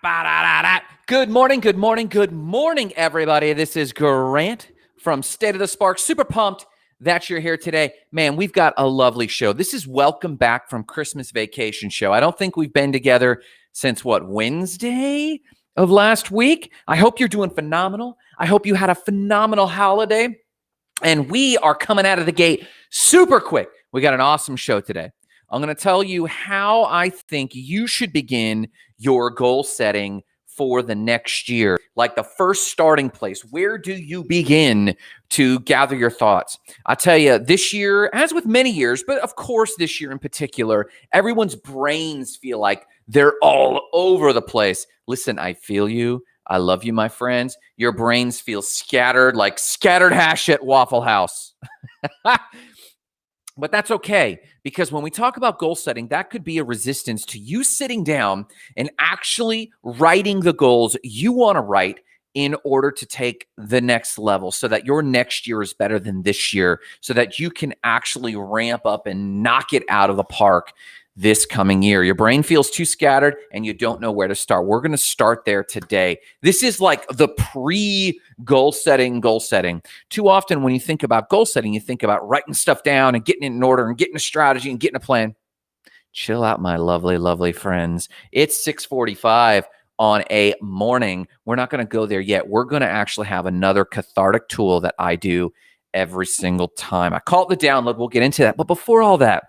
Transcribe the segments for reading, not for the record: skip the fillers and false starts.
Ba-da-da-da. Good morning, good morning, good morning, everybody. This is Grant from State of the Spark. Super pumped that you're here today. Man, we've got a lovely show. This is Welcome Back from Christmas Vacation show. I don't think we've been together since, Wednesday of last week? I hope you're doing phenomenal. I hope you had a phenomenal holiday. And we are coming out of the gate super quick. We got an awesome show today. I'm going to tell you how I think you should begin your goal setting for the next year. Like the first starting place. Where do you begin to gather your thoughts? I tell you, this year, as with many years, but of course this year in particular, everyone's brains feel like they're all over the place. Listen, I feel you. I love you, my friends. Your brains feel scattered like scattered hash at Waffle House. But that's okay, because when we talk about goal setting, that could be a resistance to you sitting down and actually writing the goals you want to write in order to take the next level so that your next year is better than this year, so that you can actually ramp up and knock it out of the park this coming year. Your brain feels too scattered and you don't know where to start. We're going to start there today. This is like the pre-goal setting. Too often when you think about goal setting, you think about writing stuff down and getting it in order and getting a strategy and getting a plan. Chill out, my lovely, lovely friends. It's 6:45 on a morning. We're not going to go there yet. We're going to actually have another cathartic tool that I do every single time. I call it the download. We'll get into that. But before all that,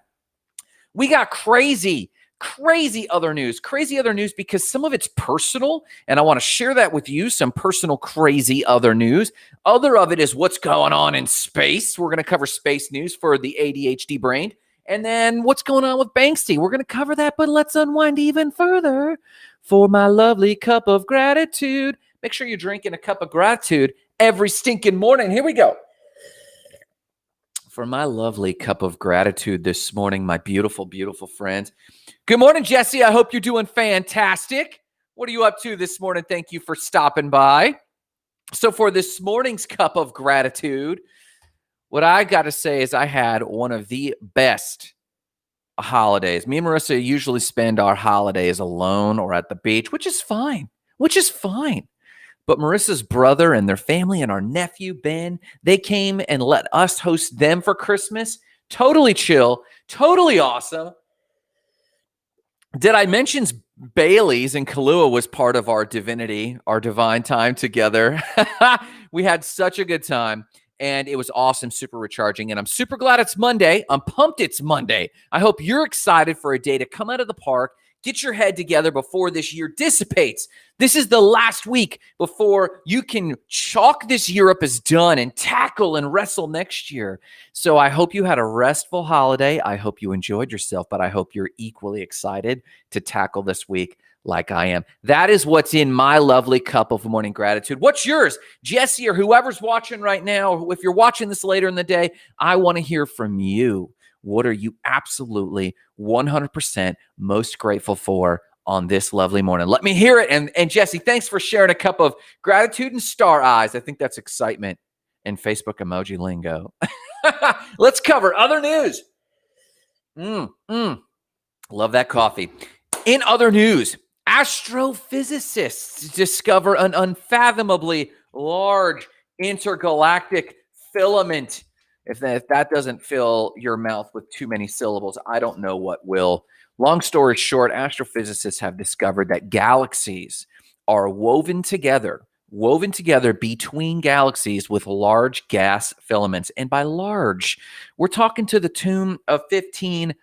we got crazy other news because some of it's personal, and I want to share that with you, some personal crazy other news. Other of it is what's going on in space. We're going to cover space news for the ADHD brain. And then what's going on with Banksy. We're going to cover that, but let's unwind even further for my lovely cup of gratitude. Make sure you're drinking a cup of gratitude every stinking morning. Here we go. For my lovely cup of gratitude this morning, my beautiful, beautiful friends. Good morning, Jesse. I hope you're doing fantastic. What are you up to this morning? Thank you for stopping by. So for this morning's cup of gratitude, what I got to say is I had one of the best holidays. Me and Marissa usually spend our holidays alone or at the beach, which is fine. But Marissa's brother and their family and our nephew, Ben, they came and let us host them for Christmas. Totally chill, totally awesome. Did I mention Bailey's and Kahlua was part of our divine time together? We had such a good time, and it was awesome, super recharging. And I'm super glad it's Monday. I'm pumped it's Monday. I hope you're excited for a day to come out of the park. Get your head together before this year dissipates. This is the last week before you can chalk this year up as done and tackle and wrestle next year. So I hope you had a restful holiday. I hope you enjoyed yourself, but I hope you're equally excited to tackle this week like I am. That is what's in my lovely cup of morning gratitude. What's yours? Jesse or whoever's watching right now, if you're watching this later in the day, I want to hear from you. What are you absolutely 100% most grateful for on this lovely morning? Let me hear it. And Jesse, thanks for sharing a cup of gratitude and star eyes. I think that's excitement in Facebook emoji lingo. Let's cover other news. Love that coffee. In other news, astrophysicists discover an unfathomably large intergalactic filament. If that doesn't fill your mouth with too many syllables, I don't know what will. Long story short, astrophysicists have discovered that galaxies are woven together between galaxies with large gas filaments. And by large, we're talking to the tune of 15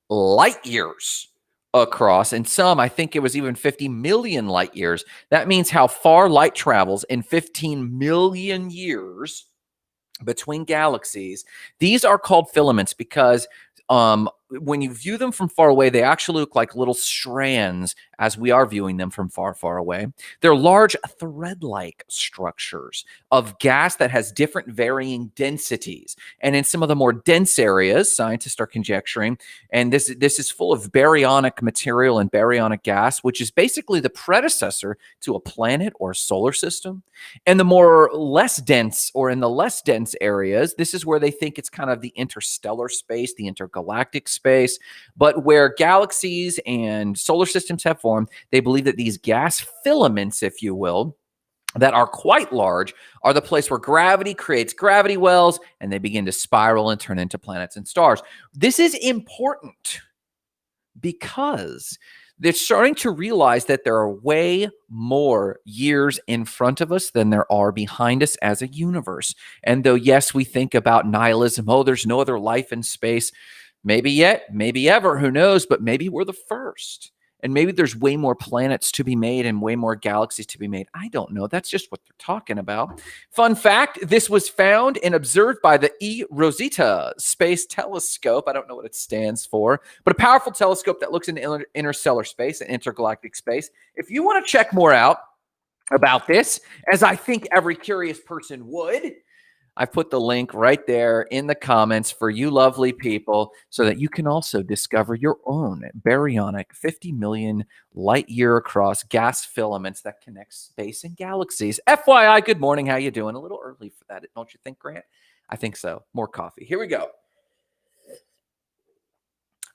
light years across. And some, I think it was even 50 million light years. That means how far light travels in 15 million years between galaxies. These are called filaments because when you view them from far away, they actually look like little strands as we are viewing them from far, far away. They're large thread-like structures of gas that has different varying densities. And in some of the more dense areas, scientists are conjecturing, and this is full of baryonic material and baryonic gas, which is basically the predecessor to a planet or a solar system. And the more less dense or in the less dense areas, this is where they think it's kind of the interstellar space, the intergalactic space. space. But where galaxies and solar systems have formed, they believe that these gas filaments, if you will, that are quite large, are the place where gravity creates gravity wells, and they begin to spiral and turn into planets and stars. This is important because they're starting to realize that there are way more years in front of us than there are behind us as a universe. And though, yes, we think about nihilism, oh, there's no other life in space, maybe yet, maybe ever, who knows, but maybe we're the first. And maybe there's way more planets to be made and way more galaxies to be made. I don't know. That's just what they're talking about. Fun fact, this was found and observed by the Rosetta Space Telescope. I don't know what it stands for, but a powerful telescope that looks into interstellar space and intergalactic space. If you want to check more out about this, as I think every curious person would, I've put the link right there in the comments for you lovely people so that you can also discover your own baryonic 50 million light year across gas filaments that connect space and galaxies. FYI, good morning. How you doing? A little early for that, don't you think, Grant? I think so. More coffee. Here we go.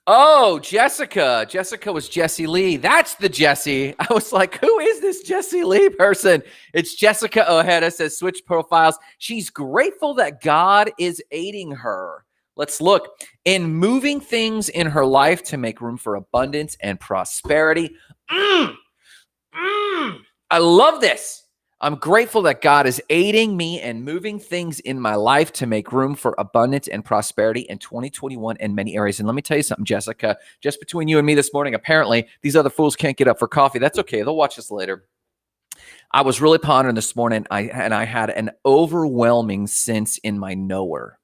Oh, Jessica. Jessica was Jessie Lee. That's the Jessie. I was like, who is this Jessie Lee person? It's Jessica Ojeda, says switch profiles. She's grateful that God is aiding her. Let's look. In moving things in her life to make room for abundance and prosperity. I love this. I'm grateful that God is aiding me and moving things in my life to make room for abundance and prosperity in 2021 in many areas. And let me tell you something, Jessica, just between you and me this morning, apparently these other fools can't get up for coffee. That's okay. They'll watch this later. I was really pondering this morning, and I had an overwhelming sense in my knower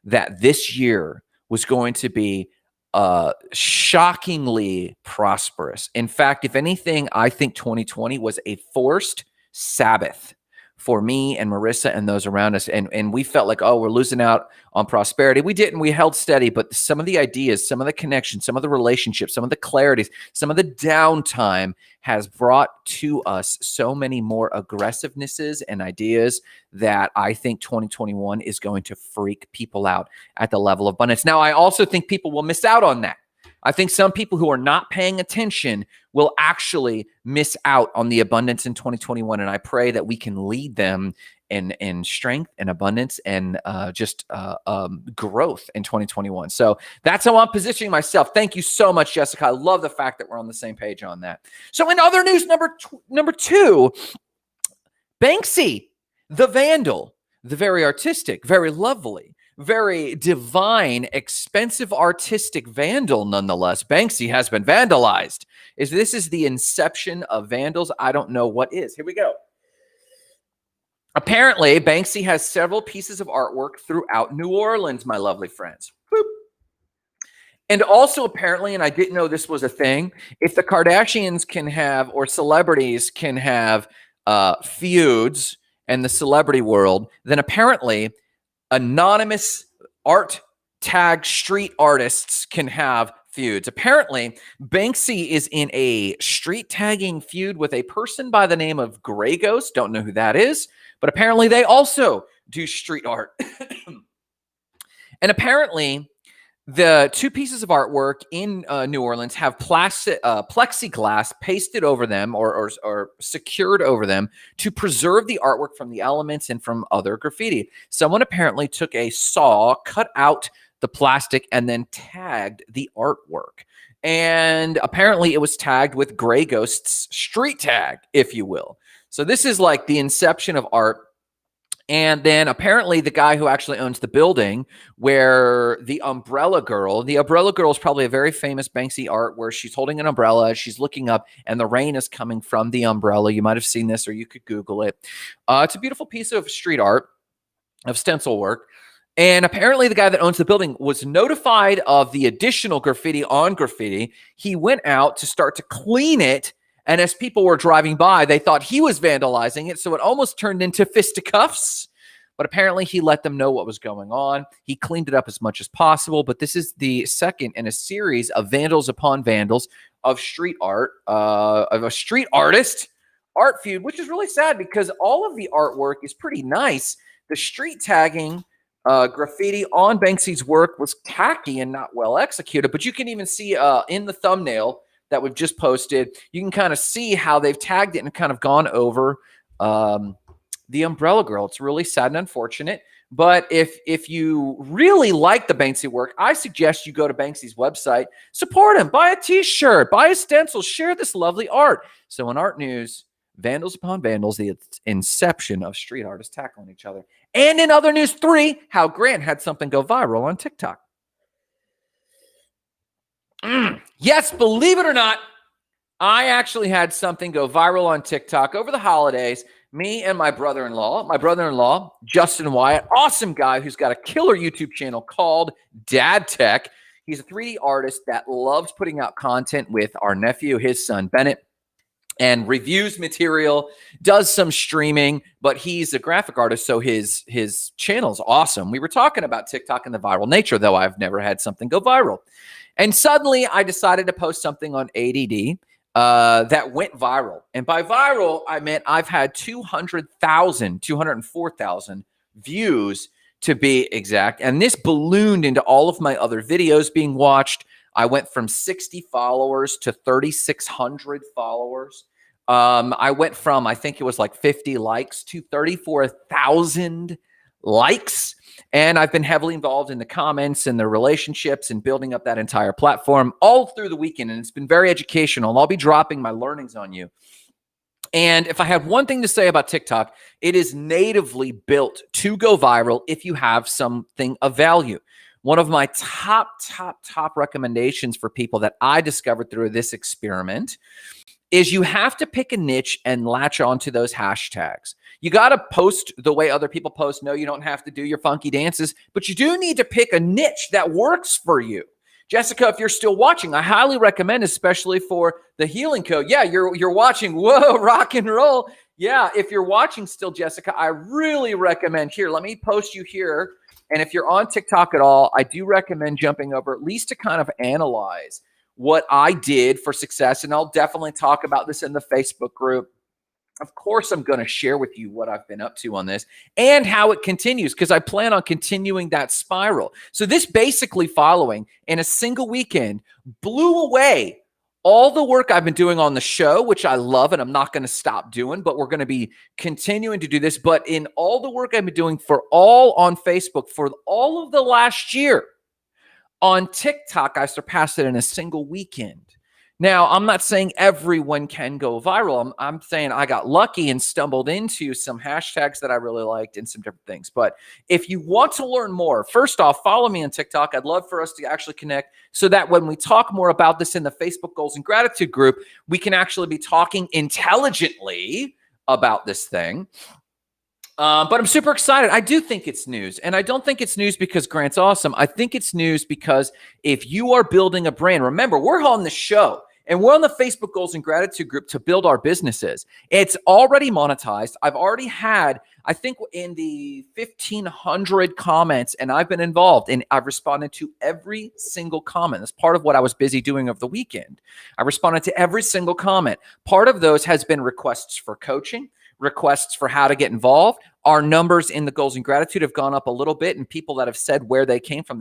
that this year was going to be shockingly prosperous. In fact, if anything, I think 2020 was a forced Sabbath for me and Marissa and those around us. And we felt like, oh, we're losing out on prosperity. We didn't. We held steady. But some of the ideas, some of the connections, some of the relationships, some of the clarities, some of the downtime has brought to us so many more aggressivenesses and ideas that I think 2021 is going to freak people out at the level of abundance. Now, I also think people will miss out on that. I think some people who are not paying attention will actually miss out on the abundance in 2021. And I pray that we can lead them in strength and abundance and growth in 2021. So that's how I'm positioning myself. Thank you so much, Jessica. I love the fact that we're on the same page on that. So in other news, number two, Banksy the Vandal, the very artistic, very lovely, very divine, expensive artistic vandal nonetheless. Banksy has been vandalized. This is the inception of vandals? I don't know what is. Here we go. Apparently, Banksy has several pieces of artwork throughout New Orleans, my lovely friends. Boop. And also apparently, and I didn't know this was a thing, if the Kardashians can have, or celebrities can have feuds in the celebrity world, then apparently anonymous art tag street artists can have feuds. Apparently, Banksy is in a street tagging feud with a person by the name of Grey Ghost. Don't know who that is, but apparently they also do street art. And apparently, the two pieces of artwork in New Orleans have plexiglass pasted over them or secured over them to preserve the artwork from the elements and from other graffiti. Someone apparently took a saw, cut out the plastic, and then tagged the artwork. And apparently it was tagged with Grey Ghost's street tag, if you will. So this is like the inception of art. And then apparently the guy who actually owns the building where the umbrella girl is probably a very famous Banksy art where she's holding an umbrella, she's looking up, and the rain is coming from the umbrella. You might have seen this or you could Google it. It's a beautiful piece of street art, of stencil work. And apparently the guy that owns the building was notified of the additional graffiti on graffiti. He went out to start to clean it. And as people were driving by, they thought he was vandalizing it. So it almost turned into fisticuffs. But apparently he let them know what was going on. He cleaned it up as much as possible. But this is the second in a series of vandals upon vandals of street art, of a street artist art feud, which is really sad because all of the artwork is pretty nice. The street tagging Graffiti on Banksy's work was tacky and not well executed, but you can even see in the thumbnail that we've just posted, you can kind of see how they've tagged it and kind of gone over the Umbrella Girl. It's really sad and unfortunate. But if you really like the Banksy work, I suggest you go to Banksy's website, support him, buy a t-shirt, buy a stencil, share this lovely art. So in art news, vandals upon vandals, the inception of street artists tackling each other. And in other news 3, how Grant had something go viral on TikTok. Yes, believe it or not, I actually had something go viral on TikTok over the holidays. Me and my brother-in-law, Justin Wyatt, awesome guy who's got a killer YouTube channel called Dad Tech. He's a 3D artist that loves putting out content with our nephew, his son, Bennett, and reviews material, does some streaming, but he's a graphic artist, so his channel's awesome. We were talking about TikTok and the viral nature, though I've never had something go viral. And suddenly I decided to post something on ADD that went viral. And by viral, I meant I've had 204,000 views to be exact. And this ballooned into all of my other videos being watched. I went from 60 followers to 3,600 followers. I went from, I think it was like 50 likes to 34,000 likes. And I've been heavily involved in the comments and the relationships and building up that entire platform all through the weekend. And it's been very educational. And I'll be dropping my learnings on you. And if I had one thing to say about TikTok, it is natively built to go viral if you have something of value. One of my top recommendations for people that I discovered through this experiment is you have to pick a niche and latch onto those hashtags. You got to post the way other people post. No, you don't have to do your funky dances, but you do need to pick a niche that works for you. Jessica, if you're still watching, I highly recommend, especially for the healing code. Yeah, you're watching. Whoa, rock and roll. Yeah, if you're watching still, Jessica, I really recommend here. Let me post you here. And if you're on TikTok at all, I do recommend jumping over at least to kind of analyze what I did for success. And I'll definitely talk about this in the Facebook group. Of course, I'm going to share with you what I've been up to on this and how it continues, because I plan on continuing that spiral. So this basically following in a single weekend blew away all the work I've been doing on the show, which I love and I'm not going to stop doing, but we're going to be continuing to do this. But in all the work I've been doing for all on Facebook for all of the last year, on TikTok, I surpassed it in a single weekend. Now, I'm not saying everyone can go viral. I'm saying I got lucky and stumbled into some hashtags that I really liked and some different things. But if you want to learn more, first off, follow me on TikTok. I'd love for us to actually connect so that when we talk more about this in the Facebook Goals and Gratitude group, we can actually be talking intelligently about this thing. But I'm super excited. I do think it's news. And I don't think it's news because Grant's awesome. I think it's news because if you are building a brand, remember, we're on the show. And we're on the Facebook Goals and Gratitude group to build our businesses. It's already monetized. I've already had, I think, in the 1,500 comments, and I've been involved, and I've responded to every single comment. That's part of what I was busy doing over the weekend. I responded to every single comment. Part of those has been requests for coaching, requests for how to get involved. Our numbers in the Goals and Gratitude have gone up a little bit, and people that have said where they came from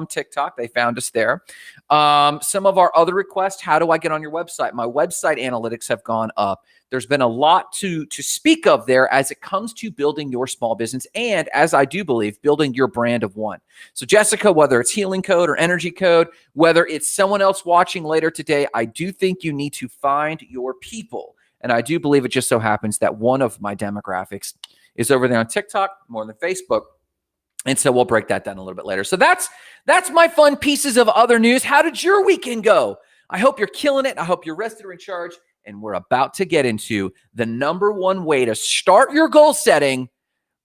TikTok. They found us there. Some of our other requests, how do I get on your website? My website analytics have gone up. There's been a lot to speak of there as it comes to building your small business and, as I do believe, building your brand of one. So Jessica, whether it's Healing Code or Energy Code, whether it's someone else watching later today, I do think you need to find your people. And I do believe it just so happens that one of my demographics is over there on TikTok more than Facebook. And so we'll break that down a little bit later. So that's my fun pieces of other news. How did your weekend go? I hope you're killing it. I hope you're rested or in charge. And we're about to get into the #1 way to start your goal setting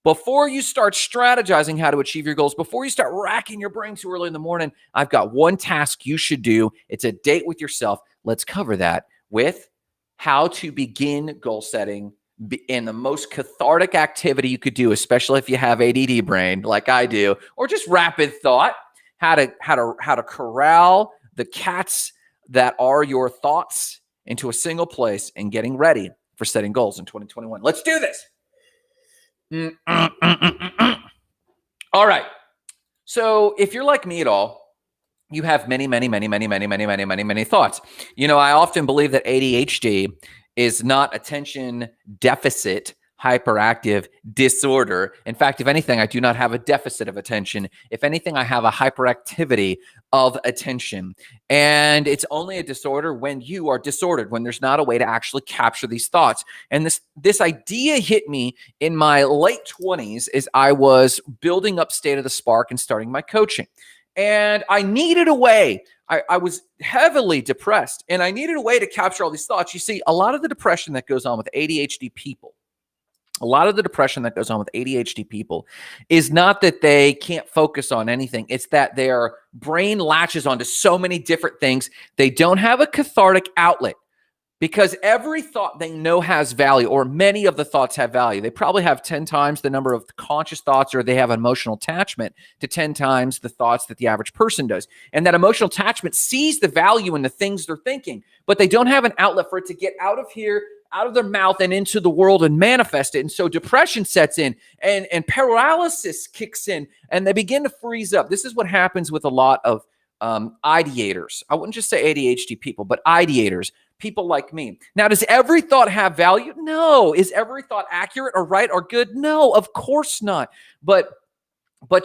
before you start strategizing how to achieve your goals, before you start racking your brain too early in the morning. I've got one task you should do. It's a date with yourself. Let's cover that with how to begin goal setting in the most cathartic activity you could do, especially if you have ADD brain like I do, or just rapid thought, how to corral the cats that are your thoughts into a single place and getting ready for setting goals in 2021. Let's do this. All right. So if you're like me at all, you have many thoughts. I often believe that ADHD is not attention deficit hyperactive disorder. In fact, if anything, I do not have a deficit of attention. If anything, I have a hyperactivity of attention. And it's only a disorder when you are disordered, when there's not a way to actually capture these thoughts. And this idea hit me in my late 20s as I was building up State of the Spark and starting my coaching. And I needed a way. I was heavily depressed, and I needed a way to capture all these thoughts. You see, a lot of the depression that goes on with ADHD people, is not that they can't focus on anything. It's that their brain latches onto so many different things. They don't have a cathartic outlet. Because every thought they know has value, or many of the thoughts have value. They probably have 10 times the number of conscious thoughts, or they have emotional attachment to 10 times the thoughts that the average person does. And that emotional attachment sees the value in the things they're thinking, but they don't have an outlet for it to get out of here, out of their mouth and into the world and manifest it. And so depression sets in and paralysis kicks in, and they begin to freeze up. This is what happens with a lot of ideators. I wouldn't just say ADHD people, but ideators. People like me. Now, does every thought have value? No. Is every thought accurate or right or good? No, of course not. But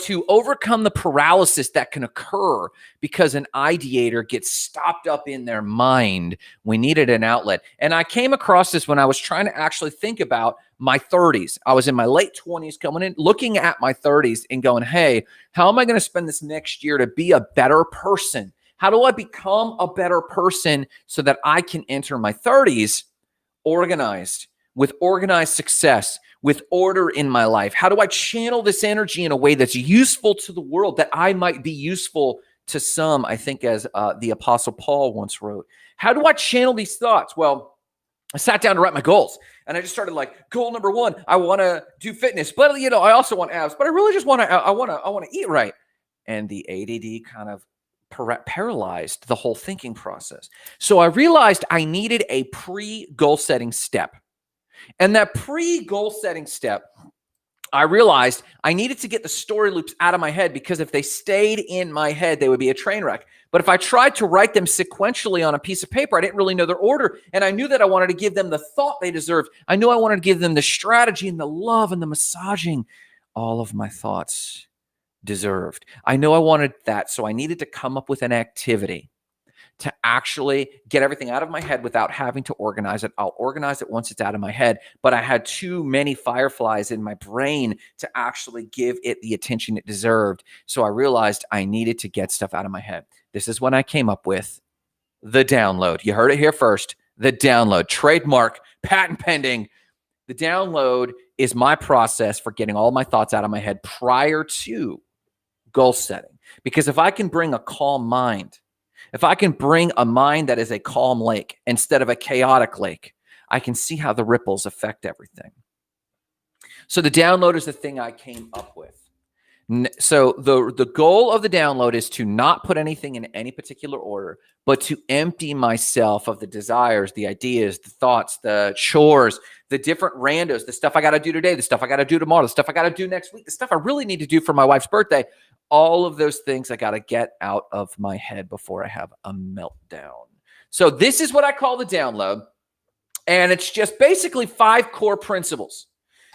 to overcome the paralysis that can occur because an ideator gets stopped up in their mind, we needed an outlet. And I came across this when I was trying to actually think about my 30s. I was in my late 20s coming in, looking at my 30s and going, hey, how am I going to spend this next year to be a better person? How do I become a better person so that I can enter my 30s organized, with organized success, with order in my life? How do I channel this energy in a way that's useful to the world, that I might be useful to some? I think as the Apostle Paul once wrote. How do I channel these thoughts? Well, I sat down to write my goals, and I just started like, goal number 1, I want to do fitness, but I also want abs, but I really just want to, I want to eat right. And the ADD kind of paralyzed the whole thinking process. So I realized I needed a pre-goal setting step. And that pre-goal setting step, I realized I needed to get the story loops out of my head, because if they stayed in my head, they would be a train wreck. But if I tried to write them sequentially on a piece of paper, I didn't really know their order. And I knew that I wanted to give them the thought they deserved. I knew I wanted to give them the strategy and the love and the massaging all of my thoughts deserved. I know I wanted that. So I needed to come up with an activity to actually get everything out of my head without having to organize it. I'll organize it once it's out of my head, but I had too many fireflies in my brain to actually give it the attention it deserved. So I realized I needed to get stuff out of my head. This is when I came up with the download. You heard it here first. The download, trademark, patent pending. The download is my process for getting all my thoughts out of my head prior to goal setting. Because if I can bring a calm mind, if I can bring a mind that is a calm lake instead of a chaotic lake, I can see how the ripples affect everything. So the download is the thing I came up with. So the goal of the download is to not put anything in any particular order, but to empty myself of the desires, the ideas, the thoughts, the chores, the different randos, the stuff I got to do today, the stuff I got to do tomorrow, the stuff I got to do next week, the stuff I really need to do for my wife's birthday. All of those things I got to get out of my head before I have a meltdown. So this is what I call the download. And it's just basically 5 core principles.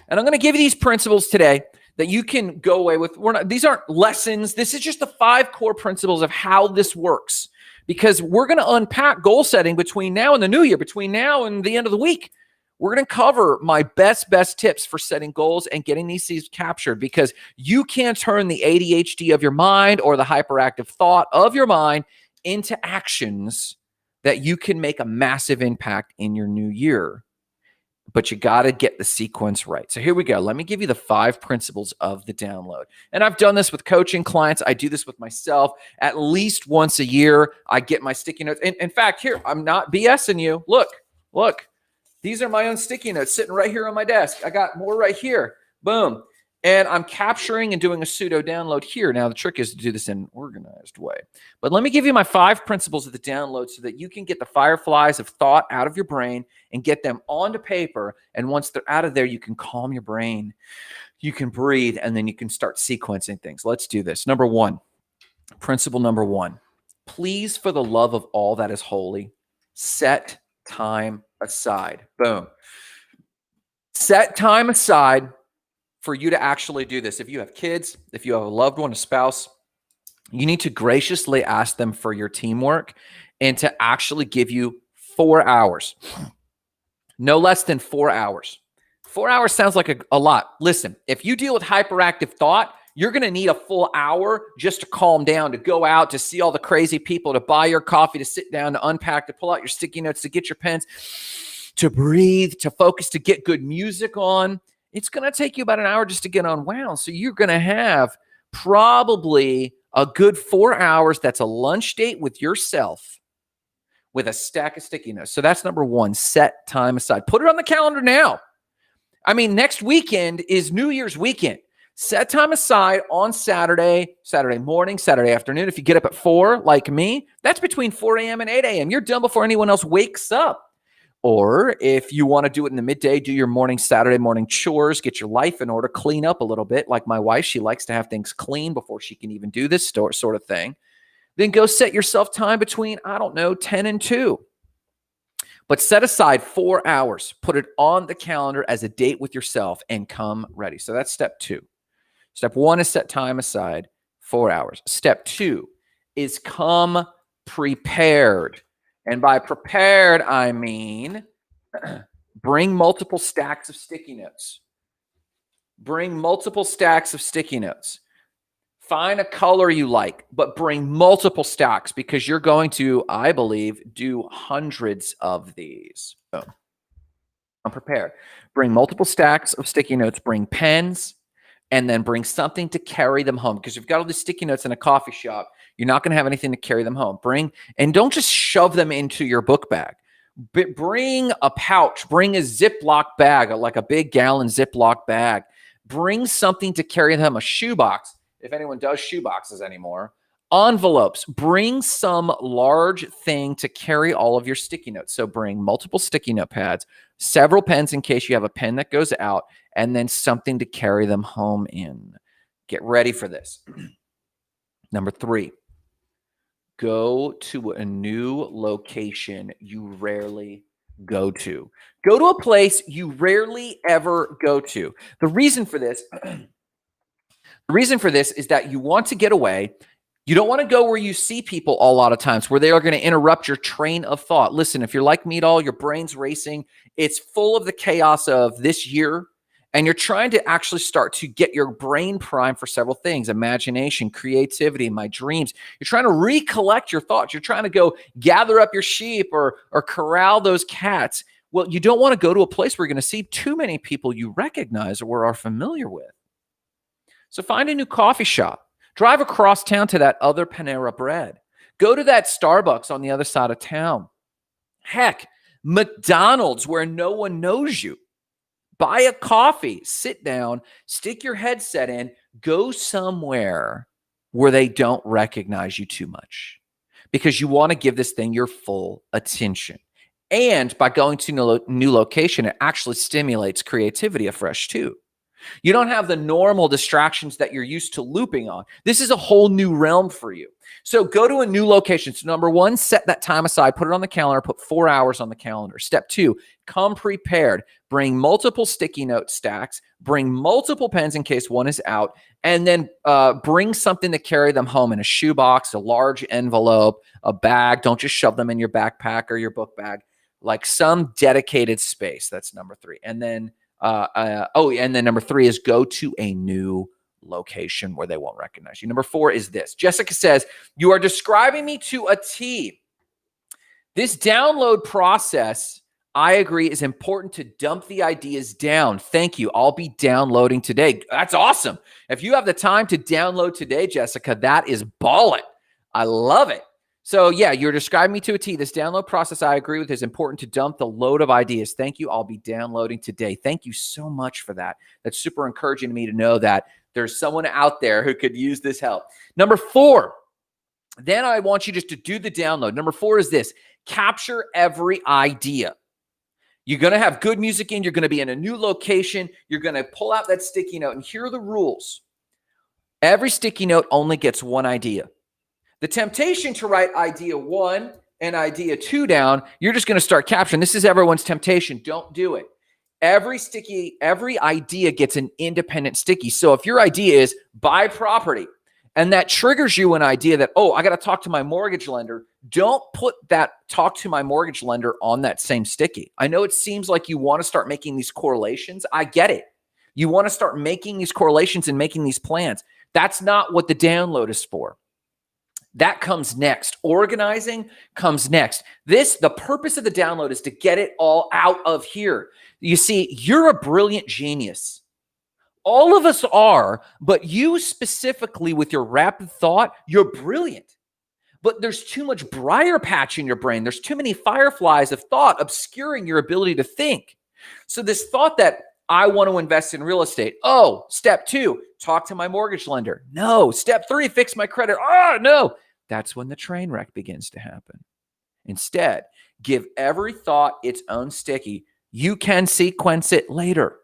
And I'm going to give you these principles today that you can go away with. These aren't lessons. This is just the 5 core principles of how this works, because we're going to unpack goal setting between now and the new year, between now and the end of the week. We're going to cover my best tips for setting goals and getting these things captured, because you can't turn the ADHD of your mind or the hyperactive thought of your mind into actions that you can make a massive impact in your new year. But you got to get the sequence right. So here we go. Let me give you the 5 principles of the download. And I've done this with coaching clients. I do this with myself at least once a year. I get my sticky notes. In fact, here, I'm not BSing you. Look. These are my own sticky notes sitting right here on my desk. I got more right here. Boom. And I'm capturing and doing a pseudo download here. Now, the trick is to do this in an organized way. But let me give you my 5 principles of the download so that you can get the fireflies of thought out of your brain and get them onto paper. And once they're out of there, you can calm your brain. you can breathe, and then you can start sequencing things. Let's do this. Number one, principle number one, please, for the love of all that is holy, set time aside. Boom. Set time aside for you to actually do this. If you have kids, if you have a loved one, a spouse, you need to graciously ask them for your teamwork and to actually give you 4 hours. No less than 4 hours. 4 hours sounds like a lot. Listen, if you deal with hyperactive thought, you're going to need a full hour just to calm down, to go out, to see all the crazy people, to buy your coffee, to sit down, to unpack, to pull out your sticky notes, to get your pens, to breathe, to focus, to get good music on. It's going to take you about an hour just to get unwound. So you're going to have probably a good 4 hours. That's a lunch date with yourself with a stack of sticky notes. So that's number one, set time aside. Put it on the calendar now. I mean, next weekend is New Year's weekend. Set time aside on Saturday morning, Saturday afternoon. If you get up at 4 like me, that's between 4 a.m. and 8 a.m. You're done before anyone else wakes up. Or if you want to do it in the midday, do your Saturday morning chores, get your life in order, clean up a little bit. Like my wife, she likes to have things clean before she can even do this sort of thing. Then go set yourself time between, 10 and 2. But set aside 4 hours. Put it on the calendar as a date with yourself and come ready. So that's step 2. Step 1 is set time aside, 4 hours. Step 2 is come prepared. And by prepared, I mean bring multiple stacks of sticky notes. Bring multiple stacks of sticky notes. Find a color you like, but bring multiple stacks because you're going to, I believe, do hundreds of these. So I'm prepared. Bring multiple stacks of sticky notes, bring pens, and then bring something to carry them home because you've got all these sticky notes in a coffee shop. You're not going to have anything to carry them home. And don't just shove them into your book bag. But bring a pouch, bring a Ziploc bag, like a big gallon Ziploc bag. Bring something to carry them, a shoebox, if anyone does shoeboxes anymore. Envelopes, bring some large thing to carry all of your sticky notes. So bring multiple sticky note pads, several pens in case you have a pen that goes out, and then something to carry them home in. Get ready for this. Number 3, go to a new location you rarely go to. Go to a place you rarely ever go to. The reason for this is that you want to get away. You don't want to go where you see people a lot of times, where they are going to interrupt your train of thought. Listen, if you're like me at all, your brain's racing. It's full of the chaos of this year. And you're trying to actually start to get your brain primed for several things: imagination, creativity, my dreams. You're trying to recollect your thoughts. You're trying to go gather up your sheep or corral those cats. Well, you don't want to go to a place where you're going to see too many people you recognize or are familiar with. So find a new coffee shop. Drive across town to that other Panera Bread. Go to that Starbucks on the other side of town. Heck, McDonald's, where no one knows you. Buy a coffee, sit down, stick your headset in, go somewhere where they don't recognize you too much because you want to give this thing your full attention. And by going to a new location, it actually stimulates creativity afresh too. You don't have the normal distractions that you're used to looping on. This is a whole new realm for you. So go to a new location. So number 1, set that time aside, put it on the calendar, put 4 hours on the calendar. Step 2, come prepared. Bring multiple sticky note stacks, bring multiple pens in case one is out, and then bring something to carry them home in a shoebox, a large envelope, a bag. Don't just shove them in your backpack or your book bag, like some dedicated space. That's number 3. And then and then number 3 is go to a new location where they won't recognize you. Number 4 is this. Jessica says, you are describing me to a T. This download process, I agree, is important to dump the ideas down. Thank you. I'll be downloading today. That's awesome. If you have the time to download today, Jessica, that is ballin'. I love it. So yeah, you're describing me to a T. This download process, I agree with, is important to dump the load of ideas. Thank you. I'll be downloading today. Thank you so much for that. That's super encouraging to me to know that there's someone out there who could use this help. Number 4, then I want you just to do the download. Number 4 is this: capture every idea. You're going to have good music in. You're going to be in a new location. You're going to pull out that sticky note. And here are the rules. Every sticky note only gets one idea. The temptation to write idea 1 and idea 2 down, you're just going to start capturing. This is everyone's temptation. Don't do it. Every idea gets an independent sticky. So if your idea is buy property and that triggers you an idea that, oh, I got to talk to my mortgage lender, don't put that talk to my mortgage lender on that same sticky. I know it seems like you want to start making these correlations. I get it. You want to start making these correlations and making these plans. That's not what the download is for. That comes next. Organizing comes next. The purpose of the download is to get it all out of here. You see, you're a brilliant genius. All of us are, but you specifically with your rapid thought, you're brilliant. But there's too much briar patch in your brain. There's too many fireflies of thought obscuring your ability to think. So this thought that I want to invest in real estate. Oh, step 2, talk to my mortgage lender. No. Step 3, fix my credit. Oh, no. That's when the train wreck begins to happen. Instead, give every thought its own sticky. You can sequence it later.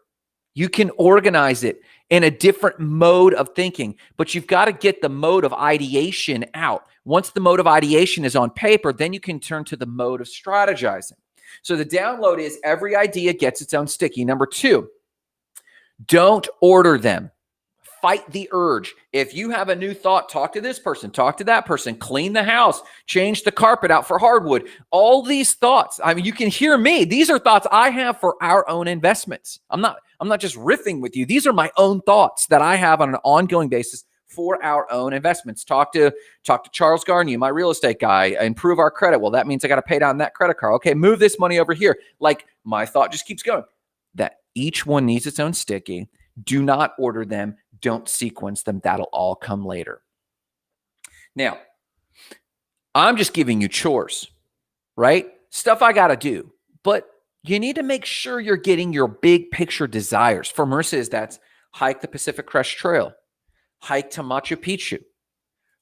You can organize it in a different mode of thinking, but you've got to get the mode of ideation out. Once the mode of ideation is on paper, then you can turn to the mode of strategizing. So the download is every idea gets its own sticky. Number 2, don't order them. Fight the urge. If you have a new thought, talk to this person, talk to that person, clean the house, change the carpet out for hardwood. All these thoughts, I mean, you can hear me. These are thoughts I have for our own investments. I'm not just riffing with you. These are my own thoughts that I have on an ongoing basis for our own investments. Talk to Charles Garnier, my real estate guy, improve our credit. Well, that means I got to pay down that credit card. Okay, move this money over here. Like my thought just keeps going. That each one needs its own sticky. Do not order them. Don't sequence them. That'll all come later. Now, I'm just giving you chores, right? Stuff I got to do. But you need to make sure you're getting your big picture desires. For Marissa, that's hike the Pacific Crest Trail, hike to Machu Picchu,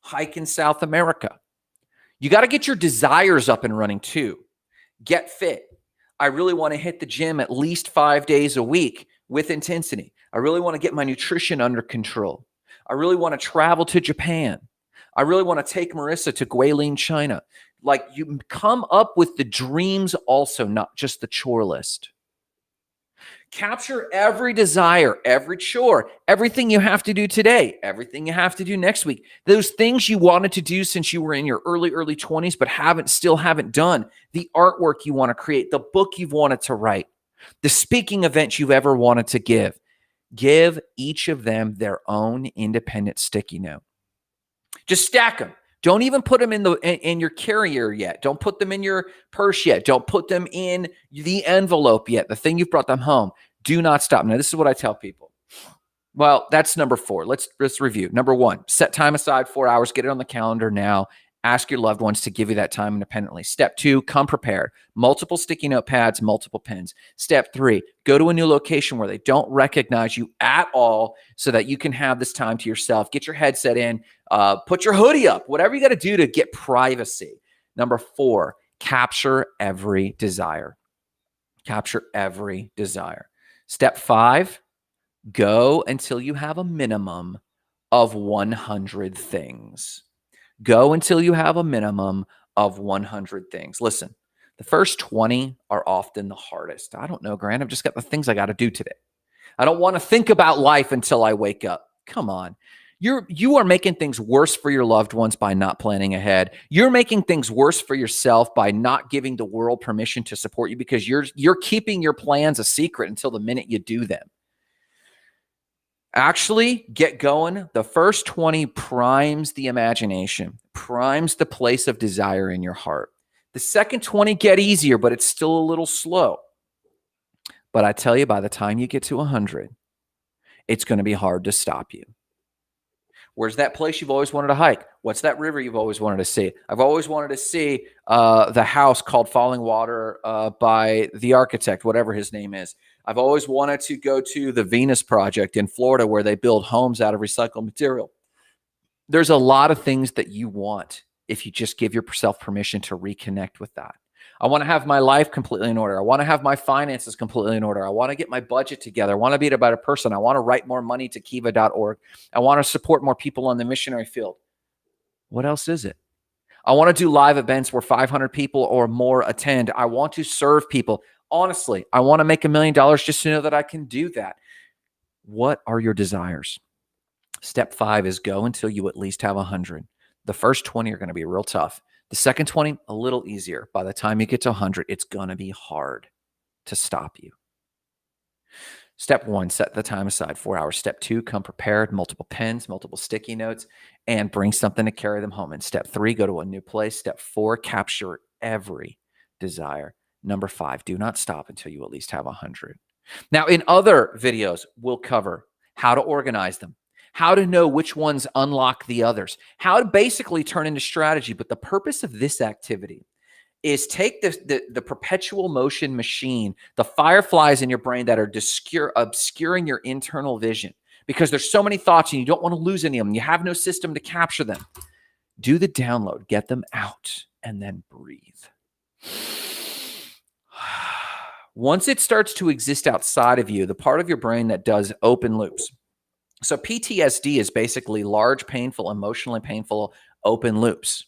hike in South America. You got to get your desires up and running too. Get fit. I really want to hit the gym at least 5 days a week with intensity. I really want to get my nutrition under control. I really want to travel to Japan. I really want to take Marissa to Guilin, China. Like, you come up with the dreams also, not just the chore list. Capture every desire, every chore, everything you have to do today, everything you have to do next week. Those things you wanted to do since you were in your early 20s, but still haven't done. The artwork you want to create, the book you've wanted to write, the speaking event you've ever wanted to give. Give each of them their own independent sticky note. Just stack them. Don't even put them in your carrier yet. Don't put them in your purse yet. Don't put them in the envelope yet, the thing you've brought them home. Do not stop. Now, this is what I tell people. Well, that's number 4. Let's review. Number 1, set time aside 4 hours. Get it on the calendar now. Ask your loved ones to give you that time independently. Step 2, come prepared. Multiple sticky note pads, multiple pens. Step 3, go to a new location where they don't recognize you at all so that you can have this time to yourself. Get your headset in, put your hoodie up, whatever you got to do to get privacy. Number 4, capture every desire. Capture every desire. Step 5, go until you have a minimum of 100 things. Go until you have a minimum of 100 things. Listen, the first 20 are often the hardest. I don't know, Grant. I've just got the things I got to do today. I don't want to think about life until I wake up. Come on. You are making things worse for your loved ones by not planning ahead. You're making things worse for yourself by not giving the world permission to support you because you're keeping your plans a secret until the minute you do them. Actually, get going. The first 20 primes the imagination, primes the place of desire in your heart. The second 20 get easier, but it's still a little slow. But I tell you, by the time you get to 100, it's going to be hard to stop you. Where's that place you've always wanted to hike? What's that river you've always wanted to see? I've always wanted to see the house called Falling Water by the architect, whatever his name is. I've always wanted to go to the Venus Project in Florida where they build homes out of recycled material. There's a lot of things that you want if you just give yourself permission to reconnect with that. I want to have my life completely in order. I want to have my finances completely in order. I want to get my budget together. I want to be a better person. I want to write more money to kiva.org. I want to support more people on the missionary field. What else is it? I want to do live events where 500 people or more attend. I want to serve people. Honestly, I want to make $1 million just to know that I can do that. What are your desires? Step 5 is go until you at least have 100. The first 20 are going to be real tough. The second 20, a little easier. By the time you get to 100, it's going to be hard to stop you. Step 1, set the time aside, 4 hours. Step 2, come prepared, multiple pens, multiple sticky notes, and bring something to carry them home. And step 3, go to a new place. Step 4, capture every desire. Number 5, do not stop until you at least have 100. Now, in other videos, we'll cover how to organize them, how to know which ones unlock the others, how to basically turn into strategy. But the purpose of this activity is take the perpetual motion machine, the fireflies in your brain that are obscuring your internal vision because there's so many thoughts and you don't want to lose any of them. You have no system to capture them. Do the download, get them out, and then breathe. Once it starts to exist outside of you, the part of your brain that does open loops. So PTSD is basically large, painful, emotionally painful open loops.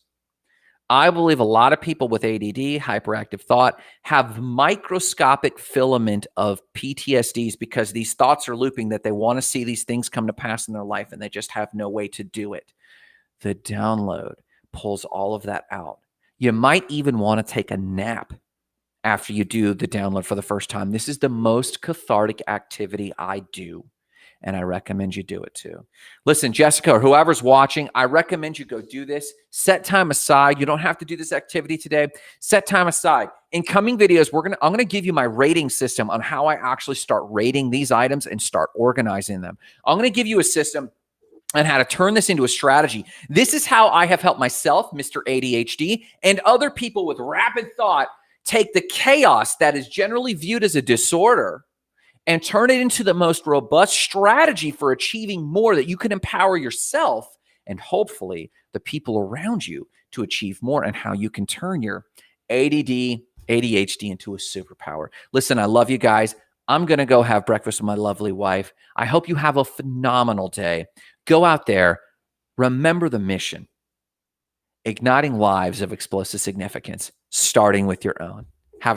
I believe a lot of people with ADD, hyperactive thought, have microscopic filament of PTSDs because these thoughts are looping that they want to see these things come to pass in their life and they just have no way to do it. The download pulls all of that out. You might even want to take a nap after you do the download for the first time. This is the most cathartic activity I do, and I recommend you do it too. Listen, Jessica, or whoever's watching, I recommend you go do this. Set time aside. You don't have to do this activity today. Set time aside. In coming videos, I'm gonna give you my rating system on how I actually start rating these items and start organizing them. I'm gonna give you a system and how to turn this into a strategy. This is how I have helped myself, Mr. ADHD, and other people with rapid thought take the chaos that is generally viewed as a disorder and turn it into the most robust strategy for achieving more that you can empower yourself and hopefully the people around you to achieve more, and how you can turn your ADD, ADHD into a superpower. Listen, I love you guys. I'm going to go have breakfast with my lovely wife. I hope you have a phenomenal day. Go out there. Remember the mission. Igniting lives of explosive significance, starting with your own.